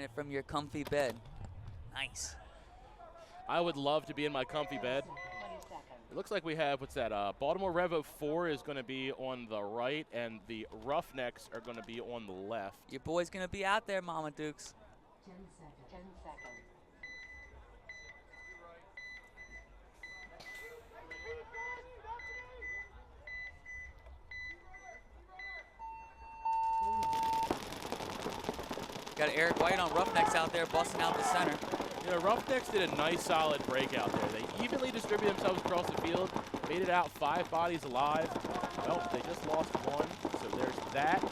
it from your comfy bed. Nice. I would love to be in my comfy bed. It looks like we have, what's that, Baltimore REVO 4 is going to be on the right, and the Roughnecks are going to be on the left. Your boy's going to be out there, Mama Dukes. 10 seconds. 10 seconds. Got Eric White on Roughnecks out there busting out the center. You know, Roughnecks did a nice solid break out there. They evenly distributed themselves across the field, made it out 5 bodies alive. Well, they just lost 1, so there's that.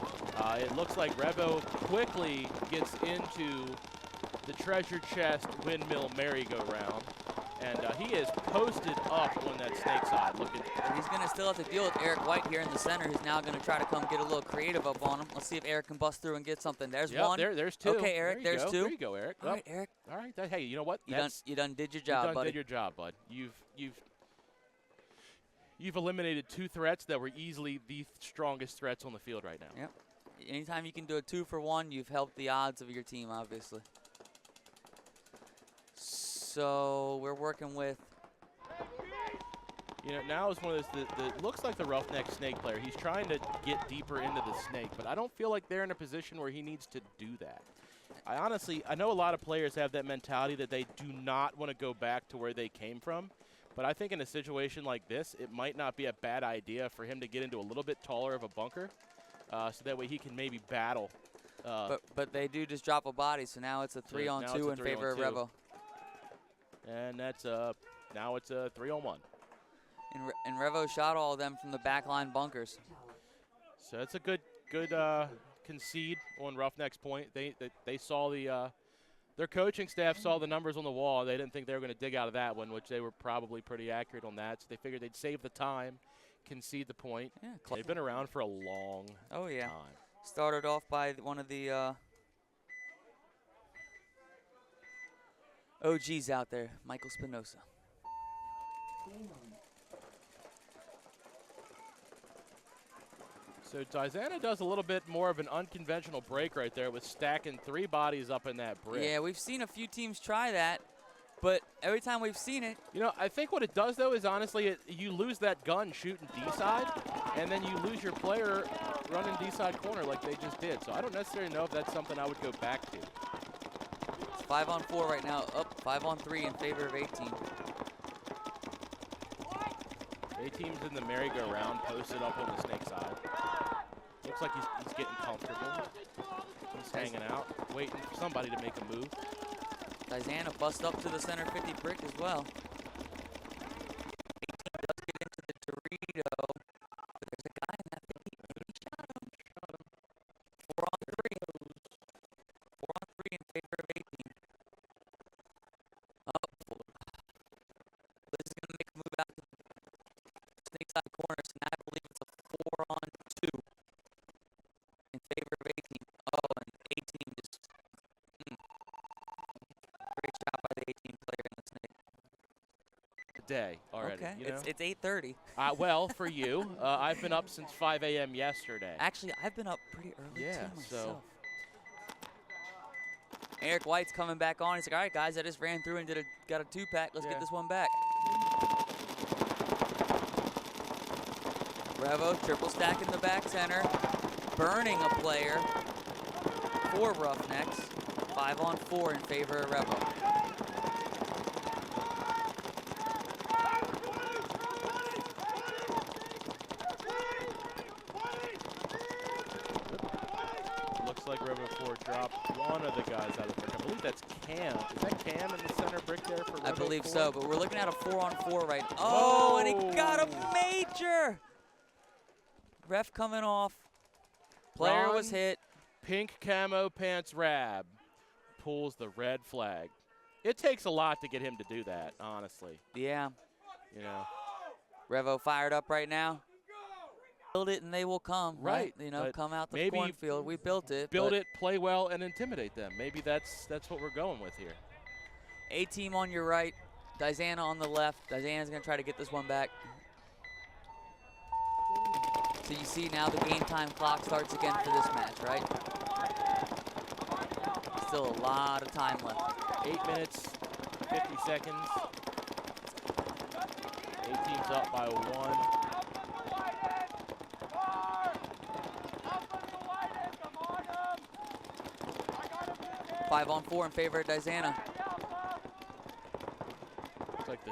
It looks like REVO quickly gets into the treasure chest windmill merry-go-round. And he is posted up on that snake side. He's going to still have to deal with Eric White here in the center, who's now going to try to come get a little creative up on him. Let's see if Eric can bust through and get something. There's one. There's 2. Okay, Eric, there's 2. There you go, Eric. All right, Eric. All right. Hey, you know what? You done did your job, buddy. Did your job, bud. You've eliminated 2 threats that were easily the strongest threats on the field right now. Yep. Anytime you can do a 2 for 1, you've helped the odds of your team, obviously. So we're working with. You know, now is one of those that looks like the Roughneck snake player. He's trying to get deeper into the snake, but I don't feel like they're in a position where he needs to do that. I know a lot of players have that mentality that they do not want to go back to where they came from, but I think in a situation like this, it might not be a bad idea for him to get into a little bit taller of a bunker, so that way he can maybe battle. But they do just drop a body, so now it's a 3-on-2 in favor of REVO. And that's now it's a 3-on-1. And REVO shot all of them from the backline bunkers. So that's a good concede on Roughneck's point. They saw their coaching staff saw the numbers on the wall. They didn't think they were going to dig out of that one, which they were probably pretty accurate on that. So they figured they'd save the time, concede the point. Yeah, they've been around for a long time. Started off by one of the OGs out there, Michael Spinoza. So Dyzana does a little bit more of an unconventional break right there with stacking 3 bodies up in that brick. Yeah, we've seen a few teams try that, but every time we've seen it. You know, I think what it does, though, is honestly you lose that gun shooting D-side, and then you lose your player running D-side corner like they just did. So I don't necessarily know if that's something I would go back to. It's 5-on-4 right now, up 5-on-3 in favor of A-Team. A-Team's in the merry-go-round, posted up on the snake side. Looks like he's getting comfortable. He's hanging out, waiting for somebody to make a move. Dyzana bust up to the center 50 brick as well. A-Team does get into the Dorito. There's a guy in that 50. He shot him. 4-on-3. 4-on-3 in favor of A-Team. Oh, this is going to make a move out to the snake side corner, so now I believe it's a 4-on-2 in favor of A-Team. Oh, and A-Team just great job by the A-Team player in the snake. Day already. Okay, you know? it's 8:30. Well, for you, I've been up since 5 a.m. yesterday. Actually, I've been up pretty early too myself. So Eric White's coming back on. He's like, all right, guys, I just ran through and got a 2-pack. Let's get this one back. REVO triple stack in the back center, burning a player for Roughnecks. 5-on-4 in favor of REVO. Looks like REVO 4 dropped one of the guys out of the brick. I believe that's Cam. Is that Cam in the center brick there for REVO 4? I believe so, but we're looking at a 4-on-4 right now. Oh, and he got a major! Ref coming off. Player was hit. Pink camo pants Rab pulls the red flag. It takes a lot to get him to do that, honestly. Yeah. You know. REVO fired up right now. Build it and they will come, right? You know, come out the cornfield. We built it. Build it, play well, and intimidate them. Maybe that's what we're going with here. A-Team on your right, Dyzana on the left. Dyzana's going to try to get this one back. So you see now the game time clock starts again for this match, right? still a lot of time left. 8 minutes, 50 seconds. A-Team's up by 1. 5-on-4 in favor of Dyzana. Looks like the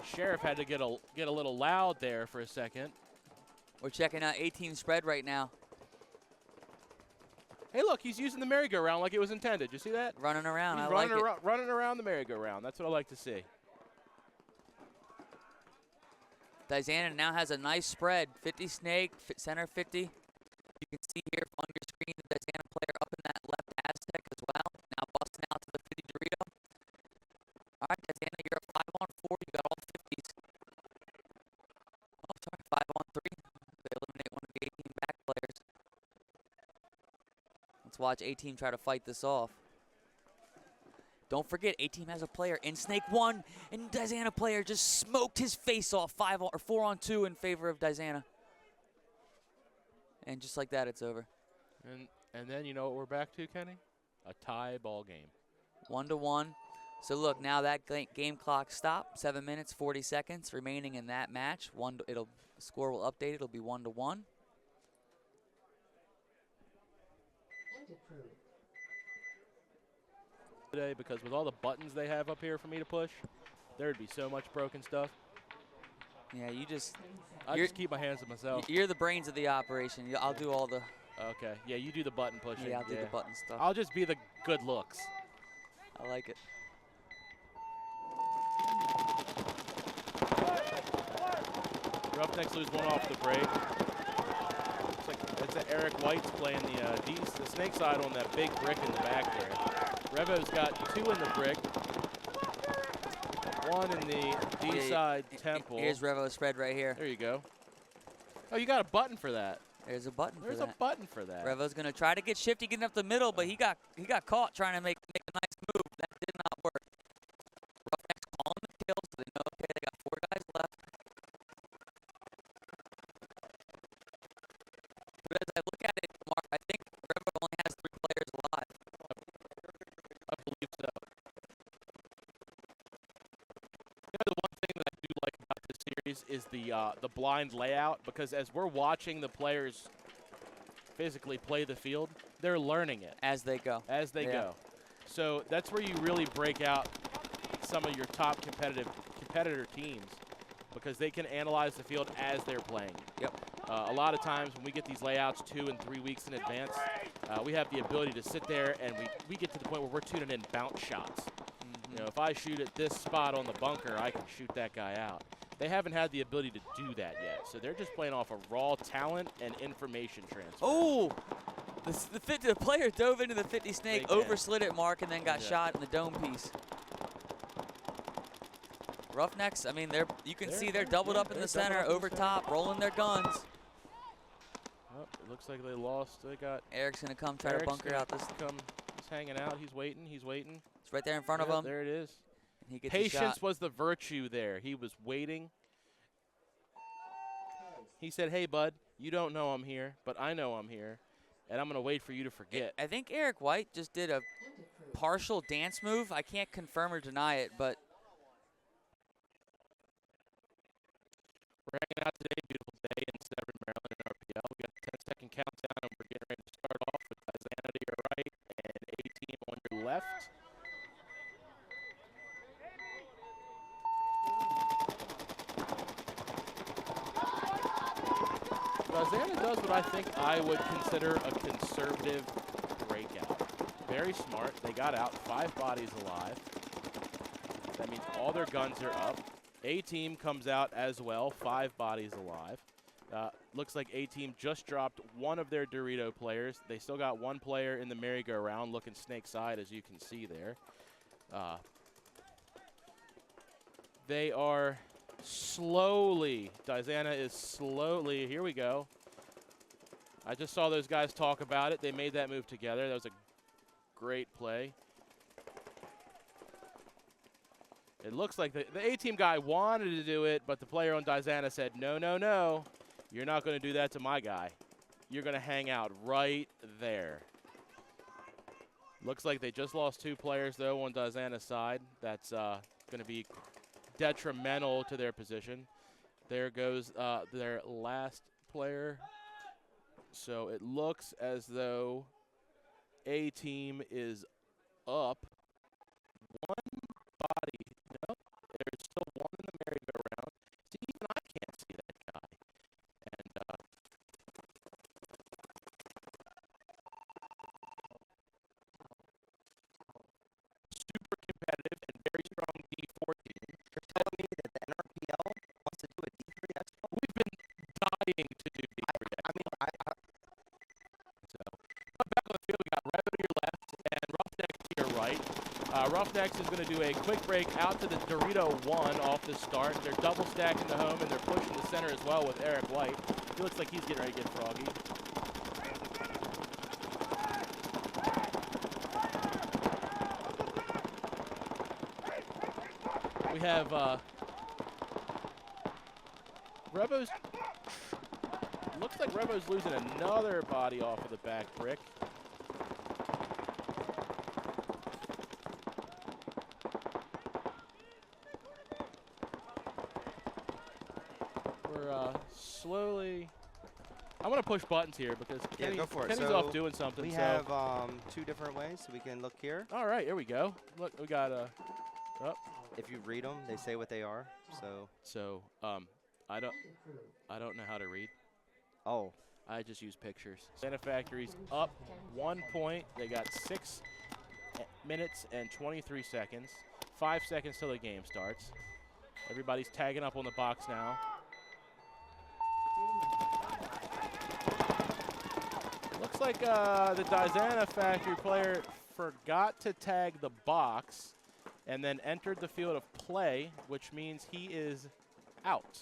sheriff had to get a little loud there for a second. We're checking out A-Team spread right now. Hey, look, he's using the merry-go-round like it was intended. You see that? Running around, He's I like it. running around the merry-go-round. That's what I like to see. Dyzana now has a nice spread. 50 snake, center 50. You can see here on your screen the Dyzana player up in that left Aztec as well. Now busting out to the 50 Dorito. All right, Dyzana, you're at 5-on-4. You got all 50s. Oh, sorry, 5-on-3. They eliminate one of the A-Team back players. Let's watch A-Team try to fight this off. Don't forget, A-Team has a player in Snake 1, and Dyzana player just smoked his face off 4-on-2 in favor of Dyzana. And just like that, it's over. And then you know what we're back to, Kenny? A tie ball game. 1-1. So look, now that game clock stopped. 7 minutes, 40 seconds remaining in that match. Score will update. It'll be 1-1. Today, because with all the buttons they have up here for me to push, there'd be so much broken stuff. Yeah, I just keep my hands to myself. You're the brains of the operation. I'll do all the. Okay, yeah, you do the button pushing. Yeah, I'll do the button stuff. I'll just be the good looks. I like it. Roughnecks lose one off the break. Looks like that's Eric White's playing the snake side on that big brick in the back there. REVO's got 2 in the brick. 1 in the D side temple. Here's REVO's spread right here. There you go. Oh, you got a button for that. There's a button There's for that. a button for that. REVO's gonna try to get shifty, getting up the middle, but he got caught trying to make a nice move. That did not work. Roughnecks calling the kill, so they know, okay, they got 4 guys left. But as I look at it, Mark, I think REVO only has 3 players alive. I believe so. You know, the one thing that I do like about this series is the blind layout, because as we're watching the players physically play the field, they're learning it. As they go. As they go. So that's where you really break out some of your top competitor teams, because they can analyze the field as they're playing. Yep. A lot of times when we get these layouts 2 and 3 weeks in advance, we have the ability to sit there and we get to the point where we're tuning in bounce shots. You know, if I shoot at this spot on the bunker, I can shoot that guy out. They haven't had the ability to do that yet, so they're just playing off of raw talent and information transfer. Oh! The player dove into the 50 snake, overslid it, Mark, and then got shot in the dome piece. Roughnecks, I mean, you can see they're doubled up in the center, over top, rolling their guns. Oh, it looks like they lost. They got Eric's going to come try to bunker out this. He's hanging out. He's waiting. He's waiting. It's right there in front of him. There it is. He gets Patience was the virtue there. He was waiting. He said, hey, bud, you don't know I'm here, but I know I'm here, and I'm going to wait for you to forget. I think Eric White just did a partial dance move. I can't confirm or deny it, but. We're hanging out today. Beautiful day in Severn, Maryland, NRPL. We got a 10-second countdown, and we're getting ready to start off with Dyzana to your right and A-Team on your left. Dyzana does what I think I would consider a conservative breakout. Very smart. They got out 5 bodies alive. That means all their guns are up. A-Team comes out as well, 5 bodies alive. Looks like A-Team just dropped one of their Dorito players. They still got 1 player in the merry-go-round looking snake side, as you can see there. They are slowly, Dyzana is slowly, here we go. I just saw those guys talk about it. They made that move together. That was a great play. It looks like the A-Team guy wanted to do it, but the player on Dyzana said, no, no, no. You're not going to do that to my guy. You're going to hang out right there. Looks like they just lost 2 players, though, on Dyzana's side. That's going to be detrimental to their position. There goes their last player. So it looks as though A-Team is up 1 body. Nope, there's still 1 in the merry-go-round. See, even I can't see that guy. And super competitive and very strong D4 team. You're telling me that the NRPL wants to do a D3 XBall? We've been dying to do D3 XBall. I mean, So, back on the field, we got REVO to your left and Roughnecks to your right. Roughnecks is going to do a quick break out to the Dorito 1 off the start. They're double stacking the home and they're pushing the center as well with Eric White. He looks like he's getting ready to get froggy. We have REVO's. Looks like REVO's losing another body off of the back brick. We're slowly. I'm gonna push buttons here because Yeah, go for it. Kenny's So off doing something. we so. have 2 different ways, so we can look here. All right, here we go. Look, we got a. If you read them, they say what they are. So, I don't know how to read. oh, I just use pictures. Dyzana Factory's up 1 point. They got 6 minutes and 23 seconds. 5 seconds till the game starts. Everybody's tagging up on the box now. Looks like the Dyzana Factory player forgot to tag the box and then entered the field of play, which means he is out.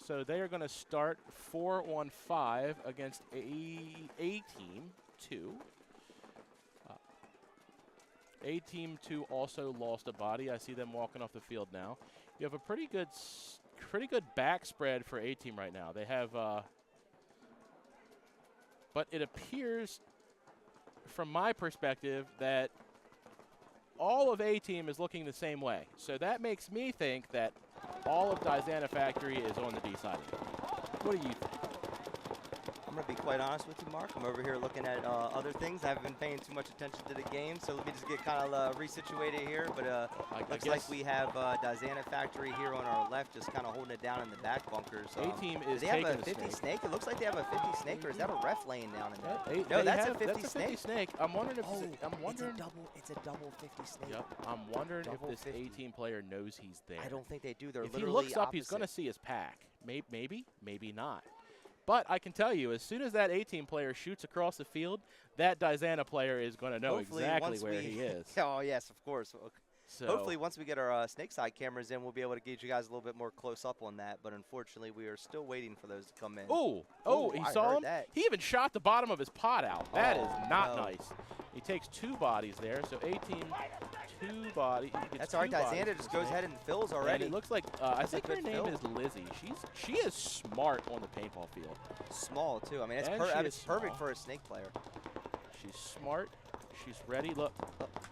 So they are going to start 4-on-5 against A-Team 2. A-Team 2 also lost a body. I see them walking off the field now. You have a pretty good back spread for A-Team right now. They have, but it appears, from my perspective, that all of A-Team is looking the same way. So that makes me think that all of Dyzana Factory is on the D side. What do you think? I'm going to be quite honest with you, Mark. I'm over here looking at other things. I haven't been paying too much attention to the game, so let me just get kind of resituated here. But looks like we have Dyzana Factory here on our left, just kind of holding it down in the back bunkers. A-Team is do they taking have a the 50 snake. snake? It looks like they have a 50 snake, or is that a ref laying down in there? Yep, No, that's a 50 that's a 50 snake. snake. I'm wondering if Oh, I'm wondering. It's a double 50 snake. Yep, I'm wondering if Double this 50. A-Team player knows he's there. I don't think they do. They're If he literally looks up, he's going to opposite. see his pack. Maybe, maybe not. But I can tell you, as soon as that A-Team player shoots across the field, that Dyzana player is going to know Hopefully, exactly once where we- he is. Oh, yes, of course. So Hopefully, once we get our snake side cameras in, we'll be able to get you guys a little bit more close up on that. But unfortunately, we are still waiting for those to come in. Oh, he I saw heard him. that. He even shot the bottom of his pot out. That is Oh, not no. nice. He takes 2 bodies there, so A-Team 2 bodies. That's all right. Dyzana just goes ahead and fills And already. it looks like I That's a think her good name fill. is Lizzie. She is smart on the paintball field. Small, too. I mean, it's, And she it's is perfect small. for a snake player. She's smart. She's ready. Look,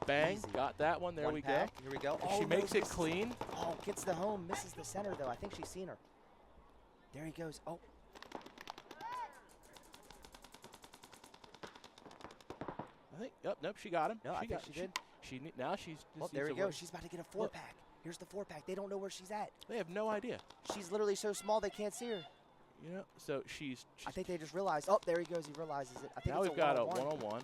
bang, Easy. got that one. There One we pack. Here we go. go. Oh, She no, makes it misses. clean. Oh, gets the home. Misses the center, though. I think she's seen her. There he goes. Oh. I think. Yep. Nope. She got him. No, I think got, she did. Now she's. Just Oh, there we needs go. to work. She's about to get a Look. 4-pack. Here's the 4-pack. They don't know where she's at. They have no idea. She's literally so small they can't see her. You know. So she's. I think they just realized. Oh, there he goes. He realizes it. I think Now it's we've got a one-on-one. one-on-one.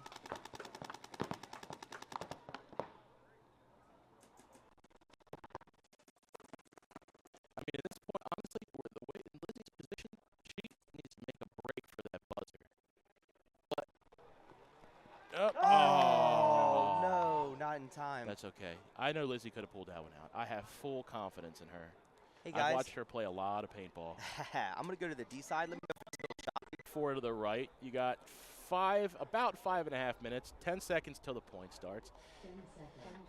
I mean, at this point, honestly, the way in Lizzie's position, she needs to make a break for that buzzer. But Oh, no, not in time. That's okay. I know Lizzie could have pulled that one out. I have full confidence in her. Hey, I've guys. watched her play a lot of paintball. I'm going to go to the D side. Let me go. 4 to the right. You got about 5.5 minutes, 10 seconds till the point starts. 10 seconds.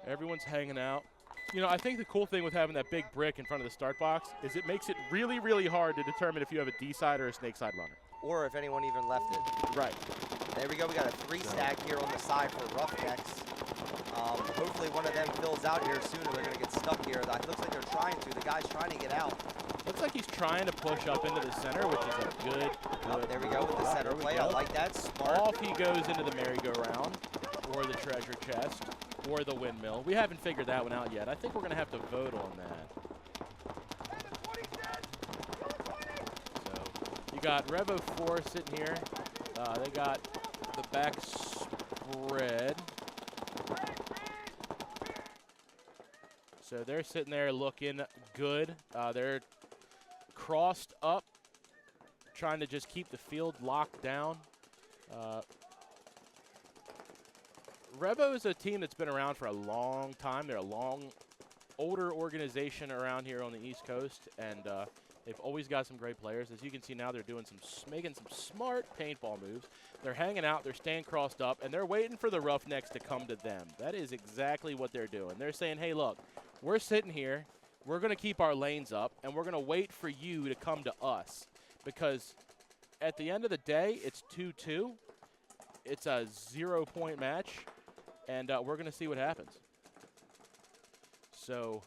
Everyone's hanging out. You know, I think the cool thing with having that big brick in front of the start box is it makes it really, really hard to determine if you have a D side or a snake side runner. Or if anyone even left it. Right. There we go. We got a 3-stack here on the side for Roughnecks. Hopefully one of them fills out here soon, or they're going to get stuck here. That looks like they're trying to. The guy's trying to get out. Looks like he's trying to push up into the center, which is a good. There we go with the center play. I like that. Smart. Off he goes into the merry-go-round, or the treasure chest, or the windmill. We haven't figured that one out yet. I think we're going to have to vote on that. So you got REVO 4 sitting here. They got the back spread. So they're sitting there looking good. They're crossed up, trying to just keep the field locked down. REVO is a team that's been around for a long time. They're a older organization around here on the East Coast, and they've always got some great players. As you can see now, they're doing making some smart paintball moves. They're hanging out, they're staying crossed up, and they're waiting for the Roughnecks to come to them. That is exactly what they're doing. They're saying, hey, look, we're sitting here, we're going to keep our lanes up, and we're going to wait for you to come to us. Because at the end of the day, it's 2-2. It's a 0-point match, and we're going to see what happens. So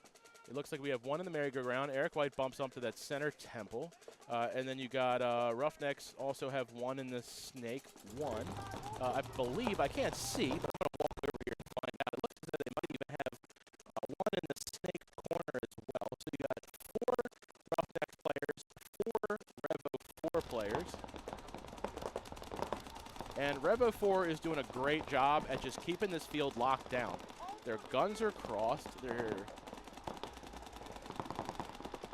it looks like we have one in the merry-go-round. Eric White bumps up to that center temple. And then you got Roughnecks also have one in the snake. I believe, I can't see, but I'm going to walk over here and find out. It looks as though they might even have one in the snake corner as well. So you got 4 Roughnecks players, 4 REVO 4 players. And REVO 4 is doing a great job at just keeping this field locked down. Their guns are crossed. They're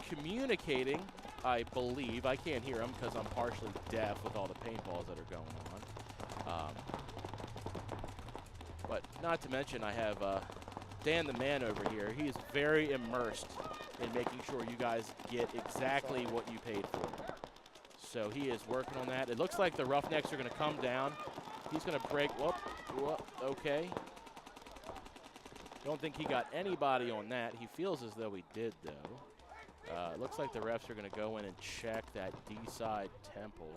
communicating, I believe. I can't hear them because I'm partially deaf with all the paintballs that are going on. But not to mention, I have Dan the man over here. He is very immersed in making sure you guys get exactly what you paid for. So he is working on that. It looks like the Roughnecks are going to come down. He's going to break. Whoop, okay. Don't think he got anybody on that. He feels as though he did, though. It looks like the refs are going to go in and check that D-side temple.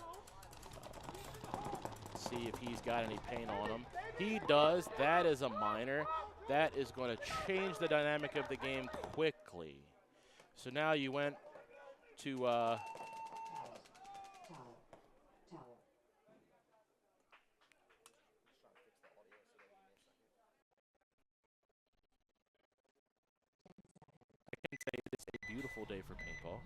See if he's got any paint on him. He does. That is a minor. That is going to change the dynamic of the game quickly. So now you went to... say it's a beautiful day for paintball.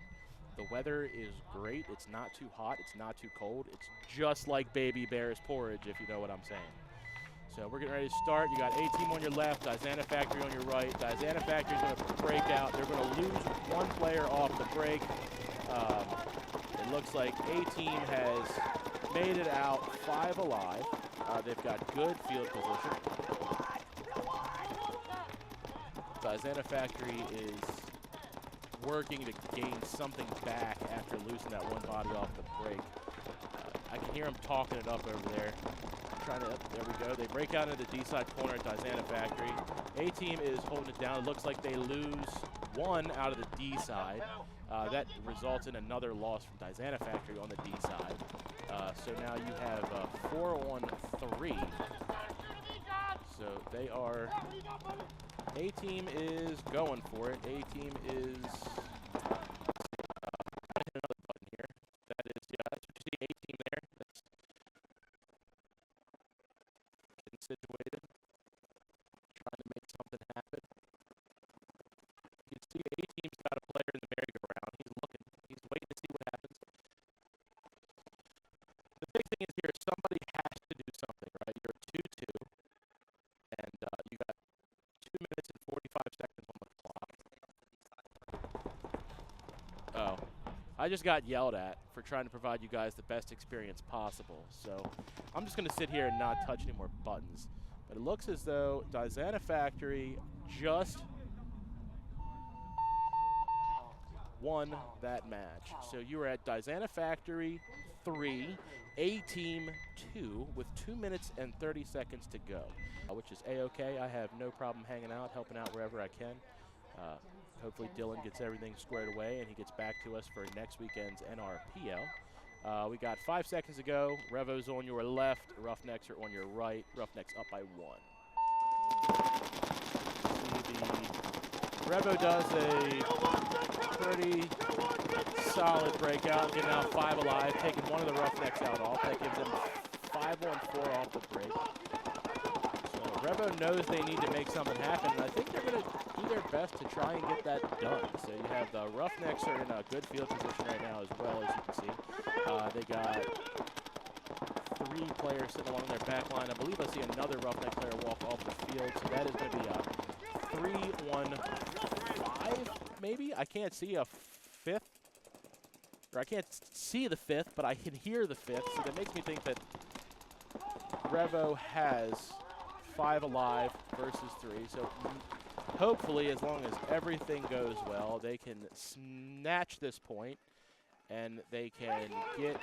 The weather is great. It's not too hot. It's not too cold. It's just like Baby Bear's porridge, if you know what I'm saying. So we're getting ready to start. You got A-Team on your left, Dyzana Factory on your right. Dyzana Factory is going to break out. They're going to lose one player off the break. It looks like A-Team has made it out 5 alive. They've got good field position. Dyzana Factory is working to gain something back after losing that one body off the break. I can hear him talking it up over there. There we go. They break out into the D-side corner at Dyzana Factory. A-Team is holding it down. It looks like they lose one out of the D-side. That results in another loss from Dyzana Factory on the D-side. So now you have 4-on-3. So they are... A-Team is going for it. A-Team is hit another button here. That is, yeah, that's what you see. A-Team there. That's getting situated, trying to make something happen. You can see A-Team's got a player in the merry-go-round. He's looking. He's waiting to see what happens. The big thing is here, somebody has to do something, right? You're 2-2, and you got 2 minutes and 45 seconds on the clock. Oh, I just got yelled at for trying to provide you guys the best experience possible. So I'm just going to sit here and not touch any more buttons. But it looks as though Dyzana Factory just won that match. So you were at Dyzana Factory 3, A-Team 2 with 2 minutes and 30 seconds to go, which is A-okay. I have no problem hanging out, helping out wherever I can. Hopefully Dylan gets everything squared away and he gets back to us for next weekend's NRPL. We got 5 seconds to go. REVO's on your left. Roughnecks are on your right. Roughnecks up by 1. See, the REVO does a pretty solid breakout, getting out 5 alive, taking one of the Roughnecks out off. That gives them 5-on-4 off the break. So REVO knows they need to make something happen, and I think they're going to do their best to try and get that done. So you have the Roughnecks are in a good field position right now as well, as you can see. They got 3 players sitting along their back line. I believe I see another Roughneck player walk off the field, so that is going to be a 3-1-5, maybe? I can't see a 5th. Or I can't see the 5th, but I can hear the 5th, so that makes me think that REVO has 5 alive versus 3. So hopefully, as long as everything goes well, they can snatch this point and they can get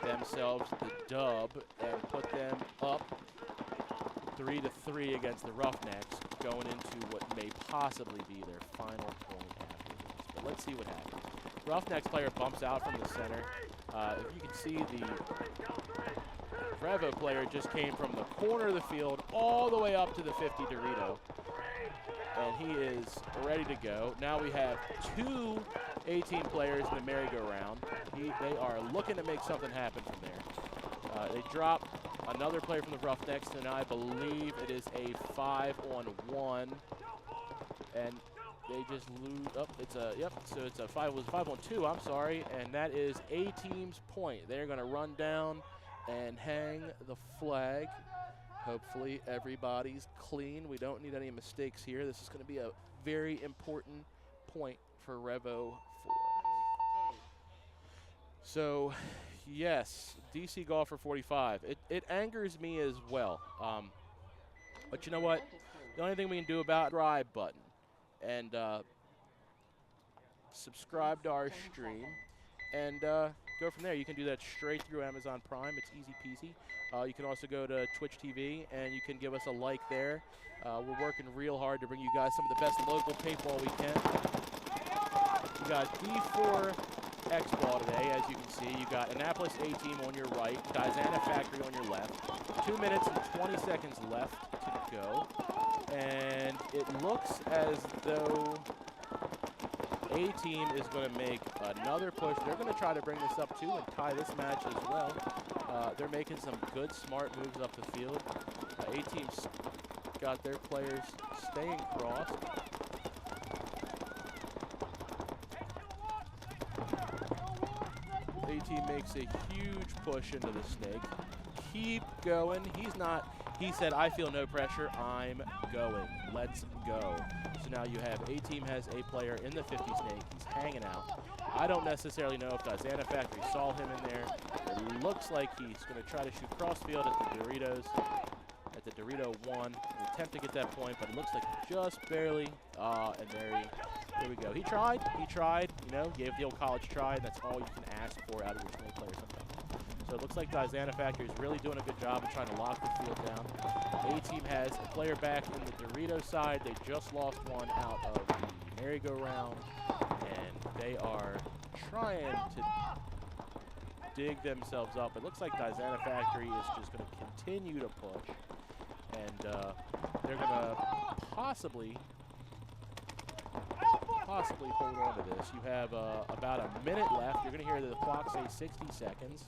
themselves the dub and put them up 3-3 against the Roughnecks, going into what may possibly be their final point after this. But let's see what happens. Roughnecks player bumps out from the center. If you can see, the REVO player just came from the corner of the field all the way up to the 50 Dorito. And he is ready to go. Now we have 2 A-Team players in the merry-go-round. They are looking to make something happen from there. They drop another player from the Roughnecks, and I believe it is a 5-on-1. And they just lose up. It's a so it's a 5-on-2. I'm sorry, and that is A-Team's point. They're going to run down and hang the flag. Hopefully everybody's clean. We don't need any mistakes here. This is going to be a very important point for REVO 4. So, yes, DC Golfer 45. It angers me as well. But you know what? The only thing we can do about it, subscribe button. And subscribe to our stream. And go from there. You can do that straight through Amazon Prime. It's easy peasy. You can also go to Twitch TV, and you can give us a like there. We're working real hard to bring you guys some of the best local paintball we can. You got D4 XBall today, as you can see. You got Annapolis A-Team on your right, Dyzana Factory on your left. 2 minutes and 20 seconds left to go. And it looks as though A-Team is going to make another push. They're going to try to bring this up too and tie this match as well. They're making some good, smart moves up the field. A-Team's got their players staying crossed. A-Team makes a huge push into the snake. Keep going. He said, I feel no pressure. I'm going. Let's go. So now you have A-Team has a player in the 50 snake. He's hanging out. I don't necessarily know if Dyzana Factory saw him in there. It looks like he's going to try to shoot crossfield at the Doritos. At the Dorito 1. Attempt to get that point, but it looks like just barely. And there we go. He tried, you know, gave the old college try, and that's all you can ask for out of your 20 players sometimes. So it looks like Dyzana Factory is really doing a good job of trying to lock the field down. A-Team has a player back in the Dorito side. They just lost one out of the merry-go-round, and they are trying to dig themselves up. It looks like Dyzana Factory is just going to continue to push, and they're going to possibly hold on to this. You have about a minute left. You're going to hear the clock say 60 seconds.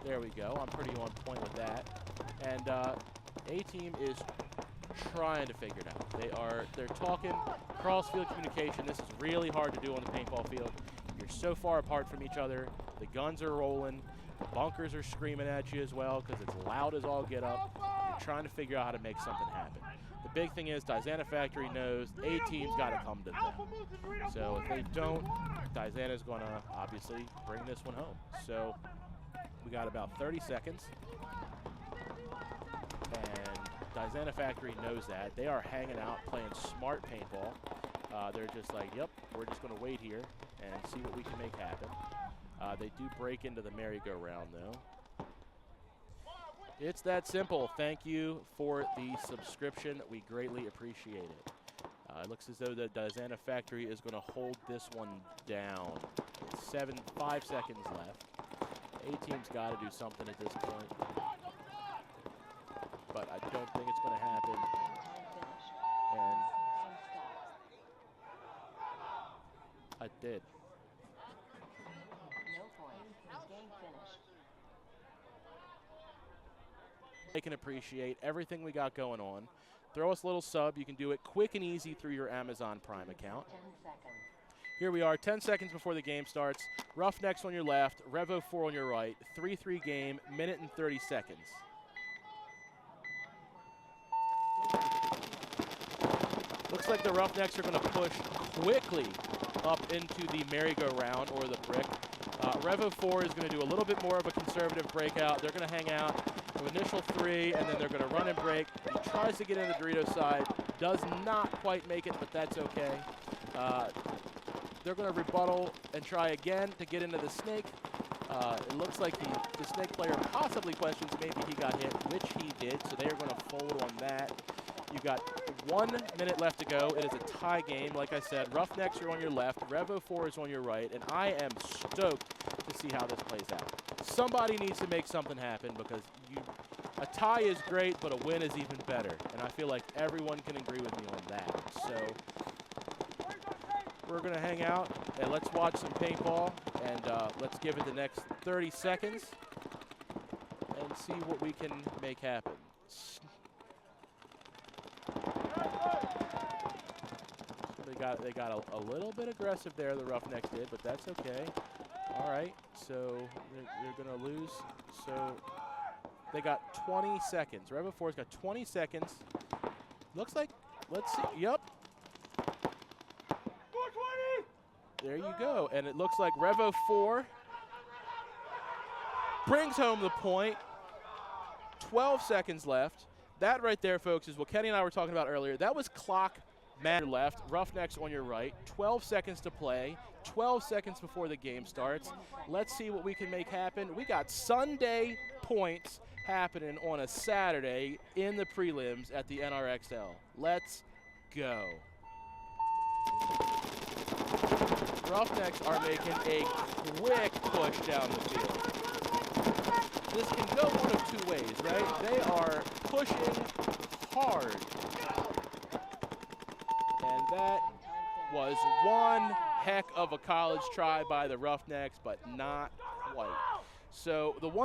There we go. I'm pretty on point with that. And A-Team is trying to figure it out. They're talking cross-field communication. This is really hard to do on the paintball field. You're so far apart from each other. The guns are rolling. The bunkers are screaming at you as well because it's loud as all get up. You're trying to figure out how to make something happen. The big thing is Dyzana Factory knows A-Team's got to come to them. So if they don't, Dyzana's going to obviously bring this one home. So we got about 30 seconds. And Dyzana Factory knows that. They are hanging out, playing smart paintball. They're just like, yep, we're just going to wait here and see what we can make happen. They do break into the merry-go-round, though. It's that simple. Thank you for the subscription. We greatly appreciate it. It looks as though the Dyzana Factory is going to hold this one down. 5 seconds left. A-Team's got to do something at this point. But I don't think it's going to happen. And I did. No points. Game finished. They can appreciate everything we got going on. Throw us a little sub. You can do it quick and easy through your Amazon Prime account. 10 seconds. Here we are, 10 seconds before the game starts. Roughnecks on your left, REVO 4 on your right. 3-3 game, minute and 30 seconds. Looks like the Roughnecks are going to push quickly up into the merry-go-round or the brick. REVO 4 is going to do a little bit more of a conservative breakout. They're going to hang out for initial 3, and then they're going to run and break. He tries to get in the Dorito side, does not quite make it, but that's okay. They're going to rebuttal and try again to get into the snake. It looks like the snake player possibly questions maybe he got hit, which he did, so they are going to fold on that. You got 1 minute left to go. It is a tie game. Like I said, Roughnecks are on your left, REVO 4 is on your right, and I am stoked to see how this plays out. Somebody needs to make something happen because a tie is great, but a win is even better, and I feel like everyone can agree with me on that. So we're going to hang out, and let's watch some paintball, and let's give it the next 30 seconds and see what we can make happen. They got a little bit aggressive there, the Roughnecks did, but that's okay. All right, so they're going to lose. So they got 20 seconds. REVO 4's got 20 seconds. Looks like, let's see, yep. There you go, and it looks like REVO 4 brings home the point. 12 seconds left. That right there, folks, is what Kenny and I were talking about earlier. That was clock man on your left, Roughnecks on your right. 12 seconds to play, 12 seconds before the game starts. Let's see what we can make happen. We got Sunday points happening on a Saturday in the prelims at the NRXL. Let's go. Roughnecks are making a quick push down the field. This can go one of two ways, right? They are pushing hard. And that was one heck of a college try by the Roughnecks, but not quite. So the one